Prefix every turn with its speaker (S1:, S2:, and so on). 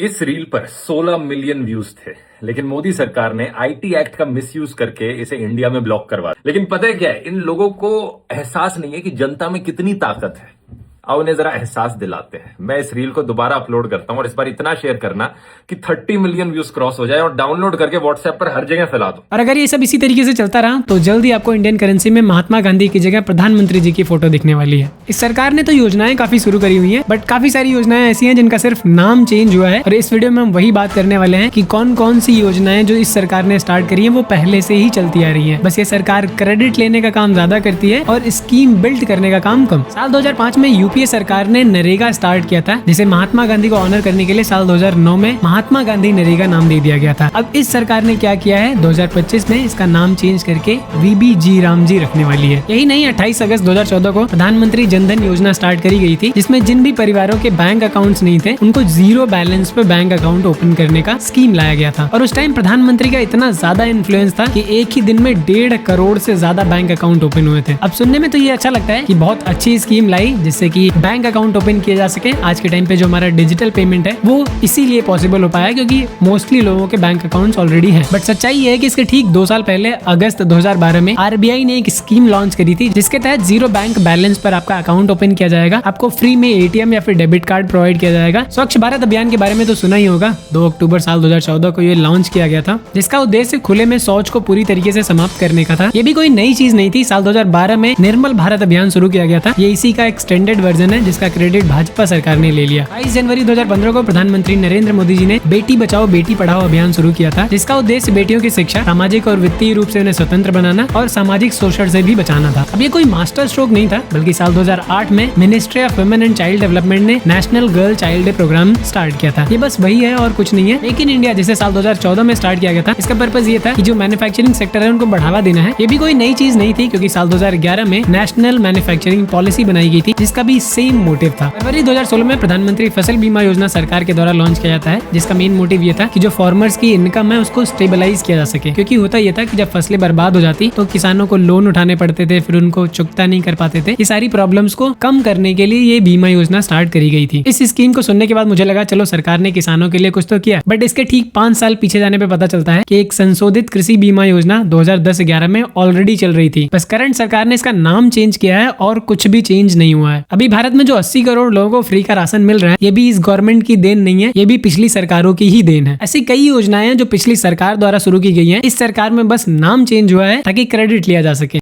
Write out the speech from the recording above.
S1: इस रील पर 16 million views थे, लेकिन मोदी सरकार ने आईटी एक्ट का मिसयूज करके इसे इंडिया में ब्लॉक करवा दिया। लेकिन पता है क्या है, इन लोगों को एहसास नहीं है कि जनता में कितनी ताकत है। अब उन्हें जरा एहसास दिलाते हैं। मैं इस रील को दोबारा अपलोड करता हूं और इस बार इतना शेयर करना कि 30 मिलियन व्यूज क्रॉस हो जाए और डाउनलोड करके व्हाट्सएप पर हर जगह फैला दो।
S2: और अगर ये सब इसी तरीके से चलता रहा तो जल्दी आपको इंडियन करेंसी में महात्मा गांधी की जगह प्रधानमंत्री जी की फोटो दिखने वाली है। इस सरकार ने तो योजनाएं काफी शुरू करी हुई है, बट काफी सारी योजनाएं ऐसी हैं जिनका सिर्फ नाम चेंज हुआ है। और इस वीडियो में हम वही बात करने वाले हैं कि कौन कौन सी योजनाएं जो इस सरकार ने स्टार्ट करी है वो पहले से ही चलती आ रही है। बस ये सरकार क्रेडिट लेने का काम ज्यादा करती है और स्कीम बिल्ड करने का काम कम। साल 2005 में यूपीए सरकार ने नरेगा स्टार्ट किया था, जिसे महात्मा गांधी को ऑनर करने के लिए साल 2009 में महात्मा गांधी नरेगा नाम दे दिया गया था। अब इस सरकार ने क्या किया है, 2025 में इसका नाम चेंज करके वीबीजी रामजी रखने वाली है। यही नहीं, 28 अगस्त 2014 को प्रधानमंत्री जनधन योजना स्टार्ट करी गई थी, जिसमें जिन भी परिवारों के बैंक अकाउंट्स नहीं थे उनको जीरो बैलेंस पे बैंक अकाउंट ओपन करने का स्कीम लाया गया था। और उस टाइम प्रधानमंत्री का इतना ज्यादा इन्फ्लुएंस था कि एक ही दिन में 1.5 करोड़ से ज्यादा बैंक अकाउंट ओपन हुए थे। अब सुनने में तो ये अच्छा लगता है कि बहुत अच्छी स्कीम लाई जिससे कि बैंक अकाउंट ओपन किया जा सके। आज के टाइम पे जो हमारा डिजिटल पेमेंट है वो इसीलिए पॉसिबल हो पाया क्योंकि मोस्टली लोगों के बैंक अकाउंट्स ऑलरेडी हैं। बट सच्चाई ये है कि इसके ठीक 2 साल पहले अगस्त 2012 में आरबीआई ने एक स्कीम लॉन्च करी थी, जिसके तहत जीरो बैंक बैलेंस पर आपका अकाउंट ओपन किया जाएगा। आपको फ्री में एटीएम या फिर डेबिट कार्ड प्रोवाइड किया जाएगा। स्वच्छ भारत अभियान के बारे में तो सुना ही होगा। 2 अक्टूबर साल 2014 को ये लॉन्च किया गया था, जिसका उद्देश्य खुले में शौच को पूरी तरीके से समाप्त करने का था। ये भी कोई नई चीज नहीं थी। साल 2012 में निर्मल भारत अभियान शुरू किया गया था। ये इसी का एक्सटेंडेड वर्जन है, जिसका क्रेडिट भाजपा सरकार ने ले लिया। 22 जनवरी 2015 को प्रधानमंत्री नरेंद्र मोदी जी ने बेटी बचाओ बेटी पढ़ाओ अभियान शुरू किया था, जिसका उद्देश्य बेटियों की शिक्षा, सामाजिक और वित्तीय रूप से उन्हें स्वतंत्र बनाना और सामाजिक शोषण से भी बचाना था। अब ये कोई मास्टर स्ट्रोक नहीं था, बल्कि साल 2008 में ministry of women and child development ने national girl child day programme start किया था। ये बस वही है और कुछ नहीं है। मेक इन इंडिया जिसे साल 2014 में स्टार्ट किया गया था, इसका पर्पस ये था कि जो मैन्युफैक्चरिंग सेक्टर है उनको बढ़ावा देना है। ये भी कोई नई चीज नहीं थी, क्योंकि साल 2011 में नेशनल मैन्युफैक्चरिंग पॉलिसी बनाई गई थी, जिसका भी सेम मोटिव था। फरवरी 2016 में प्रधानमंत्री फसल बीमा योजना सरकार के द्वारा लॉन्च किया जाता है, जिसका मेन मोटिव ये था कि जो फार्मर्स की इनकम है उसको स्टेबलाइज किया जा सके। क्योंकि होता ये था कि जब फसलें बर्बाद हो जाती तो किसानों को लोन उठाने पड़ते थे, फिर उनको चुकता नहीं कर पाते थे। ये सारी प्रॉब्लम्स को कम करने के लिए ये बीमा योजना स्टार्ट करी गई थी। इस स्कीम को सुनने के बाद मुझे लगा चलो सरकार ने किसानों के लिए कुछ तो किया, बट इसके ठीक 5 साल पीछे जाने पे पता चलता है कि एक संशोधित कृषि बीमा योजना 2010-11 में ऑलरेडी चल रही थी। बस करंट सरकार ने इसका नाम चेंज किया है और कुछ भी चेंज नहीं हुआ है। अभी भारत में जो 80 करोड़ लोगों को फ्री का राशन मिल रहा है, ये भी इस गवर्नमेंट की देन नहीं है, ये भी पिछली सरकारों की ही देन है। ऐसी कई योजनाएं हैं जो पिछली सरकार द्वारा शुरू की गई हैं। इस सरकार में बस नाम चेंज हुआ है ताकि क्रेडिट लिया जा सके।